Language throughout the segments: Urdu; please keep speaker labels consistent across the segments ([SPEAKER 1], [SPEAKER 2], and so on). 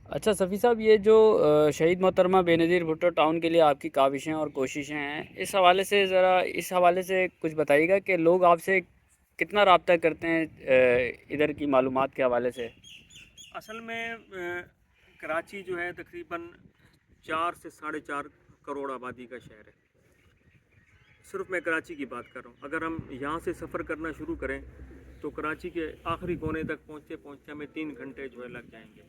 [SPEAKER 1] اچھا صفی صاحب، یہ جو شہید محترمہ بینظیر بھٹو ٹاؤن کے لیے آپ کی کاوشیں اور کوششیں ہیں، اس حوالے سے کچھ بتائیے گا کہ لوگ آپ سے کتنا رابطہ کرتے ہیں ادھر کی معلومات کے حوالے سے؟
[SPEAKER 2] اصل میں کراچی جو ہے تقریباً 4 سے 4.5 کروڑ آبادی کا شہر ہے۔ صرف میں کراچی کی بات کر رہا ہوں۔ اگر ہم یہاں سے سفر کرنا شروع کریں تو کراچی کے آخری کونے تک پہنچتے پہنچتے ہمیں 3 گھنٹے جو ہے لگ جائیں گے۔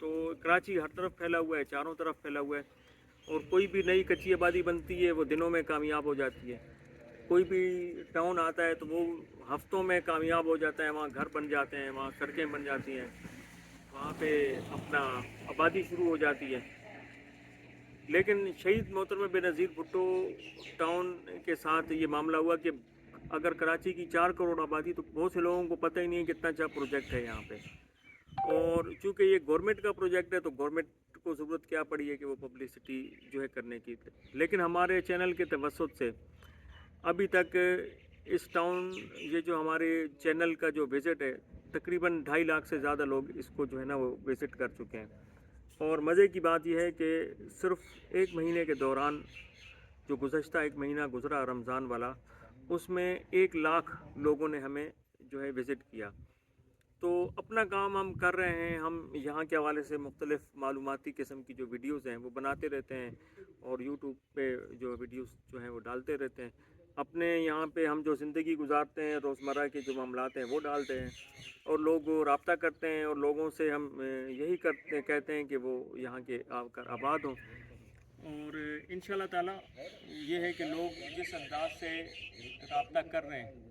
[SPEAKER 2] تو کراچی ہر طرف پھیلا ہوا ہے، چاروں طرف پھیلا ہوا ہے، اور کوئی بھی نئی کچی آبادی بنتی ہے وہ دنوں میں کامیاب ہو جاتی ہے۔ کوئی بھی ٹاؤن آتا ہے تو وہ ہفتوں میں کامیاب ہو جاتا ہے، وہاں گھر بن جاتے ہیں، وہاں سڑکیں بن جاتی ہیں، وہاں پہ اپنا آبادی شروع ہو جاتی ہے۔ لیکن شہید محترمہ بینظیر بھٹو ٹاؤن کے ساتھ یہ معاملہ ہوا کہ اگر کراچی کی 4 کروڑ آبادی، تو بہت سے لوگوں کو پتہ ہی نہیں ہے کتنا اچھا پروجیکٹ ہے یہاں پہ۔ اور چونکہ یہ گورنمنٹ کا پروجیکٹ ہے تو گورنمنٹ کو ضرورت کیا پڑی ہے کہ وہ پبلسٹی جو ہے کرنے کی، لیکن ہمارے چینل کے توسط سے ابھی تک اس ٹاؤن، یہ جو ہمارے چینل کا جو وزٹ ہے، تقریباً 2.5 لاکھ سے زیادہ لوگ اس کو جو ہے نا وہ وزٹ کر چکے ہیں۔ اور مزے کی بات یہ ہے کہ صرف 1 مہینے کے دوران، جو گزشتہ 1 مہینہ گزرا رمضان والا، اس میں 1 لاکھ لوگوں نے ہمیں جو ہے وزٹ کیا۔ تو اپنا کام ہم کر رہے ہیں، ہم یہاں کے حوالے سے مختلف معلوماتی قسم کی جو ویڈیوز ہیں وہ بناتے رہتے ہیں، اور یوٹیوب پہ جو ویڈیوز جو ہیں وہ ڈالتے رہتے ہیں۔ اپنے یہاں پہ ہم جو زندگی گزارتے ہیں، روزمرہ کے جو معاملات ہیں وہ ڈالتے ہیں، اور لوگ رابطہ کرتے ہیں، اور لوگوں سے ہم یہی کہتے ہیں کہ وہ یہاں کے آ کر آباد ہوں۔ اور انشاءاللہ تعالیٰ یہ ہے کہ لوگ جس انداز سے رابطہ کر رہے ہیں،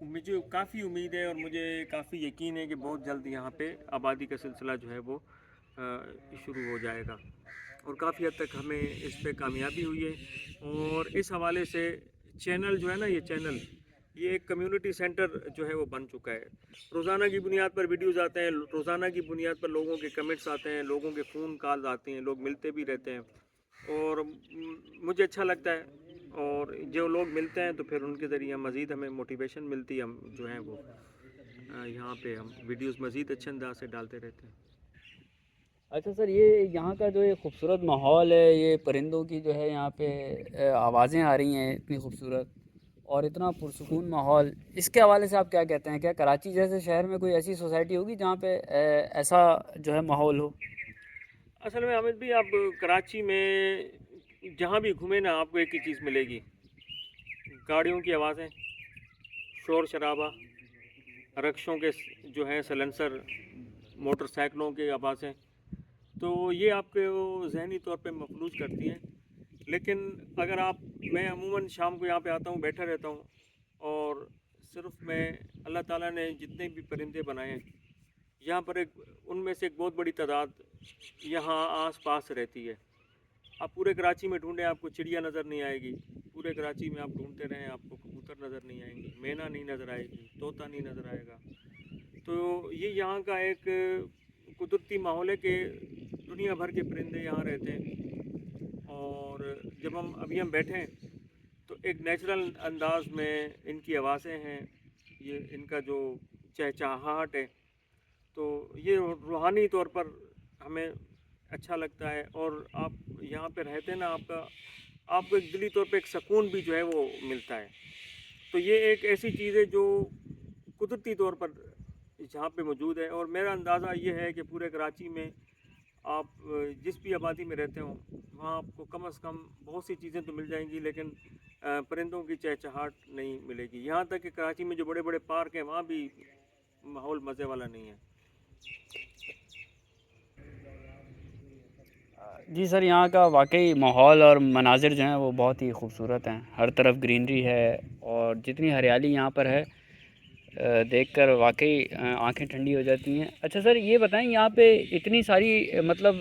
[SPEAKER 2] مجھے کافی امید ہے اور مجھے کافی یقین ہے کہ بہت جلد یہاں پہ آبادی کا سلسلہ جو ہے وہ شروع ہو جائے گا، اور کافی حد تک ہمیں اس پہ کامیابی ہوئی ہے۔ اور اس حوالے سے چینل جو ہے نا، یہ چینل، یہ ایک کمیونٹی سینٹر جو ہے وہ بن چکا ہے۔ روزانہ کی بنیاد پر ویڈیوز آتے ہیں، روزانہ کی بنیاد پر لوگوں کے کمنٹس آتے ہیں، لوگوں کے فون کالز آتے ہیں، لوگ ملتے بھی رہتے ہیں، اور مجھے اچھا لگتا ہے۔ اور جو لوگ ملتے ہیں تو پھر ان کے ذریعے مزید ہمیں موٹیویشن ملتی ہے، ہم جو ہیں وہ یہاں پہ ہم ویڈیوز مزید اچھے انداز سے ڈالتے رہتے ہیں۔
[SPEAKER 1] اچھا سر، یہ یہاں کا جو یہ خوبصورت ماحول ہے، یہ پرندوں کی جو ہے یہاں پہ آوازیں آ رہی ہیں اتنی خوبصورت، اور اتنا پرسکون ماحول، اس کے حوالے سے آپ کیا کہتے ہیں؟ کیا کراچی جیسے شہر میں کوئی ایسی سوسائٹی ہوگی جہاں پہ ایسا جو ہے ماحول ہو؟
[SPEAKER 2] اصل میں حامد بھی، آپ کراچی میں جہاں بھی گھومیں نا، آپ کو ایک ہی چیز ملے گی: گاڑیوں کی آوازیں، شور شرابہ، رکشوں کے جو ہیں سلنسر، موٹر سائیکلوں کے آوازیں، تو یہ آپ کو ذہنی طور پہ مفلوج کرتی ہیں۔ لیکن اگر میں عموماً شام کو یہاں پہ آتا ہوں، بیٹھا رہتا ہوں، اور صرف میں اللہ تعالیٰ نے جتنے بھی پرندے بنائے ہیں یہاں پر، ان میں سے ایک بہت بڑی تعداد یہاں آس پاس رہتی ہے۔ آپ پورے کراچی میں ڈھونڈیں، آپ کو چڑیا نظر نہیں آئے گی۔ پورے کراچی میں آپ ڈھونڈتے رہیں، آپ کو کبوتر نظر نہیں آئیں گے، مینا نہیں نظر آئے گی، طوطا نہیں نظر آئے گا۔ تو یہ یہاں کا ایک قدرتی ماحول ہے کہ دنیا بھر کے پرندے یہاں رہتے ہیں، اور جب ہم بیٹھے ہیں تو ایک نیچرل انداز میں ان کی آوازیں ہیں، یہ ان کا جو چہچہاہٹ ہے، تو یہ روحانی طور پر ہمیں اچھا لگتا ہے۔ اور آپ یہاں پہ رہتے ہیں نا، آپ کو ایک دلی طور پہ ایک سکون بھی جو ہے وہ ملتا ہے۔ تو یہ ایک ایسی چیز ہے جو قدرتی طور پر جہاں پہ موجود ہے، اور میرا اندازہ یہ ہے کہ پورے کراچی میں آپ جس بھی آبادی میں رہتے ہوں، وہاں آپ کو کم از کم بہت سی چیزیں تو مل جائیں گی، لیکن پرندوں کی چہچہاہٹ نہیں ملے گی۔ یہاں تک کہ کراچی میں جو بڑے بڑے پارک ہیں وہاں بھی ماحول مزے والا نہیں ہے۔
[SPEAKER 1] جی سر، یہاں کا واقعی ماحول اور مناظر جو ہیں وہ بہت ہی خوبصورت ہیں، ہر طرف گرینری ہے، اور جتنی ہریالی یہاں پر ہے دیکھ کر واقعی آنکھیں ٹھنڈی ہو جاتی ہیں۔ اچھا سر، یہ بتائیں، یہاں پہ اتنی ساری مطلب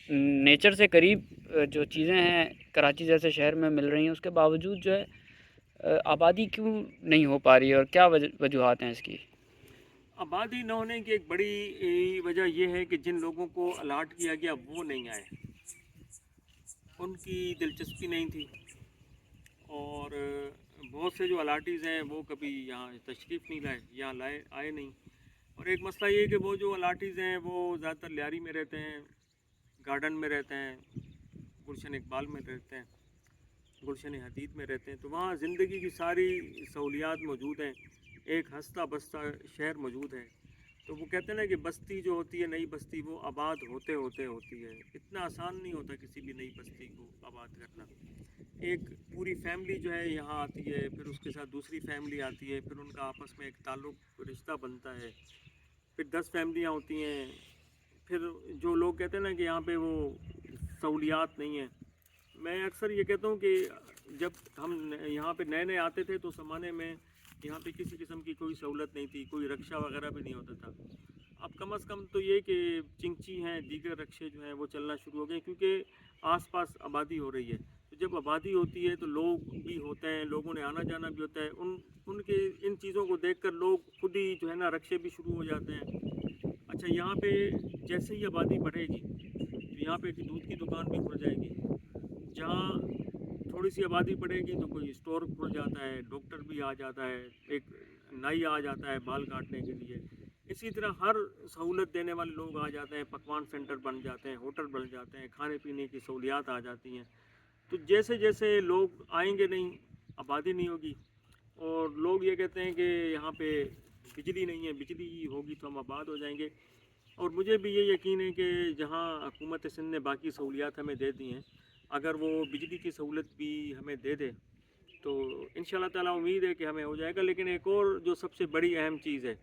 [SPEAKER 1] نیچر سے قریب جو چیزیں ہیں کراچی جیسے شہر میں مل رہی ہیں، اس کے باوجود جو ہے آبادی کیوں نہیں ہو پا رہی ہے، اور کیا وجوہات ہیں اس کی؟
[SPEAKER 2] آبادی نہ ہونے کی ایک بڑی وجہ یہ ہے کہ جن لوگوں کو الاٹ کیا گیا وہ نہیں آئے، ان کی دلچسپی نہیں تھی، اور بہت سے جو الاٹیز ہیں وہ کبھی یہاں تشریف نہیں لائے، آئے نہیں۔ اور ایک مسئلہ یہ ہے کہ وہ جو الاٹیز ہیں وہ زیادہ تر لیاری میں رہتے ہیں، گارڈن میں رہتے ہیں، گلشن اقبال میں رہتے ہیں، گلشن حدید میں رہتے ہیں، تو وہاں زندگی کی ساری سہولیات موجود ہیں، ایک ہنستا بستا شہر موجود ہے۔ تو وہ کہتے ہیں نا کہ بستی جو ہوتی ہے، نئی بستی، وہ آباد ہوتے ہوتے ہوتی ہے۔ اتنا آسان نہیں ہوتا کسی بھی نئی بستی کو آباد کرنا۔ ایک پوری فیملی جو ہے یہاں آتی ہے، پھر اس کے ساتھ دوسری فیملی آتی ہے، پھر ان کا آپس میں ایک تعلق رشتہ بنتا ہے، پھر 10 فیملیاں ہوتی ہیں، پھر جو لوگ کہتے ہیں نا کہ یہاں پہ وہ سہولیات نہیں ہیں۔ میں اکثر یہ کہتا ہوں کہ جب ہم یہاں پہ نئے نئے آتے تھے تو زمانے میں یہاں پہ کسی قسم کی کوئی سہولت نہیں تھی، کوئی رکشہ وغیرہ بھی نہیں ہوتا تھا۔ اب کم از کم تو یہ کہ چنگچی ہیں، دیگر رکشے جو ہیں وہ چلنا شروع ہو گئے، کیونکہ آس پاس آبادی ہو رہی ہے۔ تو جب آبادی ہوتی ہے تو لوگ بھی ہوتے ہیں، لوگوں نے آنا جانا بھی ہوتا ہے، ان کے ان چیزوں کو دیکھ کر لوگ خود ہی جو ہے نا رکشے بھی شروع ہو جاتے ہیں۔ اچھا، یہاں پہ جیسے ہی آبادی بڑھے گی تو یہاں پہ ایک دودھ کی دکان بھی کھل جائے گی، جہاں تھوڑی سی آبادی بڑھے گی تو کوئی اسٹور کھل جاتا ہے، ڈاکٹر بھی آ جاتا ہے، ایک نائی آ جاتا ہے بال کاٹنے کے لیے۔ اسی طرح ہر سہولت دینے والے لوگ آ جاتے ہیں، پکوان سینٹر بن جاتے ہیں، ہوٹل بن جاتے ہیں، کھانے پینے کی سہولیات آ جاتی ہیں۔ تو جیسے جیسے لوگ آئیں گے نہیں، آبادی نہیں ہوگی، اور لوگ یہ کہتے ہیں کہ یہاں پہ بجلی نہیں ہے، بجلی ہوگی تو ہم آباد ہو جائیں گے۔ اور مجھے بھی یہ یقین ہے کہ جہاں حکومت سندھ نے باقی سہولیات ہمیں دے دی ہیں، اگر وہ بجلی کی سہولت بھی ہمیں دے دے تو انشاءاللہ تعالیٰ امید ہے کہ ہمیں ہو جائے گا۔ لیکن ایک اور جو سب سے بڑی اہم چیز ہے،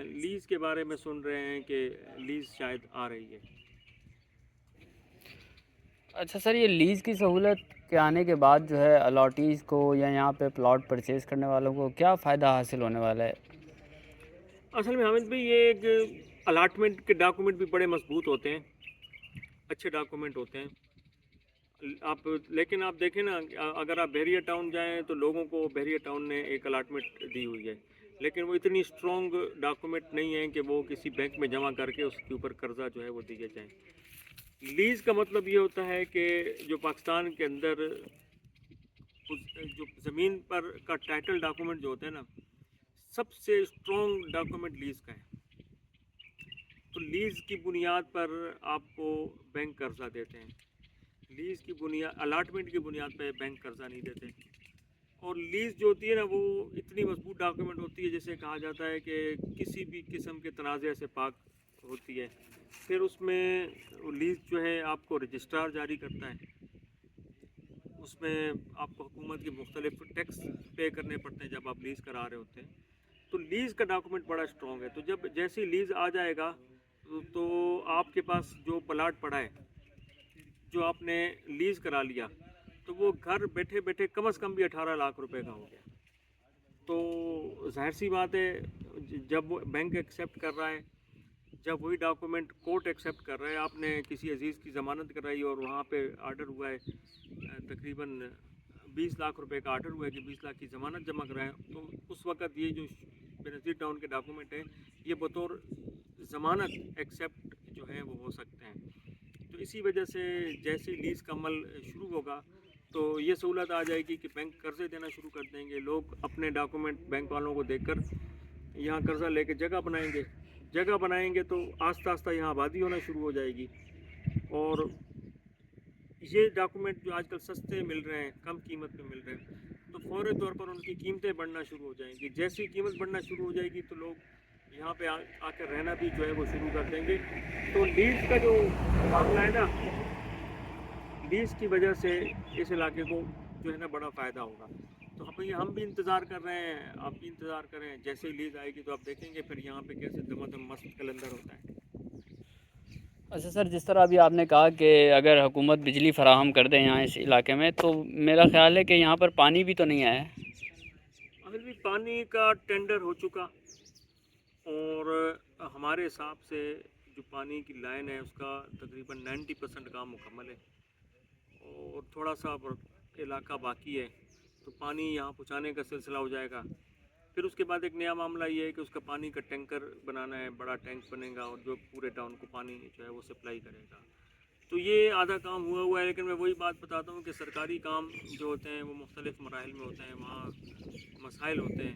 [SPEAKER 2] لیز کے بارے میں سن رہے ہیں کہ لیز شاید آ رہی ہے۔
[SPEAKER 1] اچھا سر، یہ لیز کی سہولت کے آنے کے بعد جو ہے الاٹیز کو یا یہاں پہ پلاٹ پرچیز کرنے والوں کو کیا فائدہ حاصل ہونے والا ہے؟
[SPEAKER 2] اصل میں حامد بھائی، یہ ایک الاٹمنٹ کے ڈاکومنٹ بھی بڑے مضبوط ہوتے ہیں، اچھے ڈاکومنٹ ہوتے ہیں۔ لیکن آپ دیکھیں نا، اگر آپ بحریہ ٹاؤن جائیں تو لوگوں کو بحریہ ٹاؤن نے ایک الاٹمنٹ دی ہوئی ہے، لیکن وہ اتنی اسٹرانگ ڈاکومنٹ نہیں ہے کہ وہ کسی بینک میں جمع کر کے اس کے اوپر قرضہ جو ہے وہ دیے جائیں۔ لیز کا مطلب یہ ہوتا ہے کہ جو پاکستان کے اندر جو زمین پر کا ٹائٹل ڈاکومنٹ جو ہوتا ہے نا، سب سے اسٹرانگ ڈاکومنٹ لیز کا ہے۔ تو لیز کی بنیاد پر آپ کو بینک قرضہ دیتے ہیں، لیز کی بنیاد الاٹمنٹ کی بنیاد پہ بینک قرضہ نہیں دیتے۔ اور لیز جو ہوتی ہے نا، وہ اتنی مضبوط ڈاکومنٹ ہوتی ہے، جیسے کہا جاتا ہے کہ کسی بھی قسم کے تنازع سے پاک ہوتی ہے۔ پھر اس میں لیز جو ہے آپ کو رجسٹرار جاری کرتا ہے، اس میں آپ کو حکومت کے مختلف ٹیکس پے کرنے پڑتے ہیں جب آپ لیز کرا رہے ہوتے ہیں۔ تو لیز کا ڈاکومنٹ بڑا اسٹرانگ ہے۔ تو جب جیسی لیز آ جائے گا تو آپ کے پاس جو پلاٹ پڑا ہے، جو آپ نے لیز کرا لیا، تو وہ گھر بیٹھے بیٹھے کم از کم بھی 18 لاکھ روپے کا ہو گیا۔ تو ظاہر سی بات ہے، جب وہ بینک ایکسیپٹ کر رہا ہے، جب وہی ڈاکومنٹ کورٹ ایکسیپٹ کر رہا ہے، آپ نے کسی عزیز کی ضمانت کرائی اور وہاں پہ آرڈر ہوا ہے، تقریباً 20 لاکھ روپے کا آرڈر ہوا ہے کہ 20 لاکھ کی ضمانت جمع کرائیں، تو اس وقت یہ جو بینظیر ٹاؤن کے ڈاکومنٹ ہیں، یہ بطور ضمانت ایکسیپٹ جو ہے وہ ہو سکتے ہیں۔ تو اسی وجہ سے جیسے لیز کا عمل شروع ہوگا تو یہ سہولت آ جائے گی کہ بینک قرضے دینا شروع کر دیں گے، لوگ اپنے ڈاکومنٹ بینک والوں کو دیکھ کر یہاں قرضہ لے کے جگہ بنائیں گے تو آہستہ آہستہ یہاں آبادی ہونا شروع ہو جائے گی۔ اور یہ ڈاکومنٹ جو آج کل سستے مل رہے ہیں، کم قیمت پہ مل رہے ہیں، تو فوری طور پر ان کی قیمتیں بڑھنا شروع ہو جائیں گی۔ جیسی قیمت بڑھنا شروع ہو جائے گی تو لوگ یہاں پہ آ کر رہنا بھی جو ہے وہ شروع کر دیں گے۔ تو لیز کا جو معاملہ ہے نا، لیز کی وجہ سے اس علاقے کو جو ہے نا بڑا فائدہ ہوگا۔ تو ہم بھی انتظار کر رہے ہیں، آپ بھی انتظار کریں، جیسے ہی لیز آئے گی تو آپ دیکھیں گے پھر یہاں پہ کیسے دم مست کلندر ہوتا ہے۔
[SPEAKER 1] اچھا سر، جس طرح ابھی آپ نے کہا کہ اگر حکومت بجلی فراہم کر دے یہاں اس علاقے میں، تو میرا خیال ہے کہ یہاں پر پانی بھی تو نہیں آیا ہے۔
[SPEAKER 2] اگر بھی پانی کا ٹینڈر ہو چکا، اور ہمارے حساب سے جو پانی کی لائن ہے اس کا تقریباً 90% کام مکمل ہے، اور تھوڑا سا علاقہ باقی ہے، تو پانی یہاں پہنچانے کا سلسلہ ہو جائے گا۔ پھر اس کے بعد ایک نیا معاملہ یہ ہے کہ اس کا پانی کا ٹینکر بنانا ہے، بڑا ٹینک بنے گا اور جو پورے ٹاؤن کو پانی جو ہے وہ سپلائی کرے گا۔ تو یہ آدھا کام ہوا ہے، لیکن میں وہی بات بتاتا ہوں کہ سرکاری کام جو ہوتے ہیں وہ مختلف مراحل میں ہوتے ہیں، وہاں مسائل ہوتے ہیں۔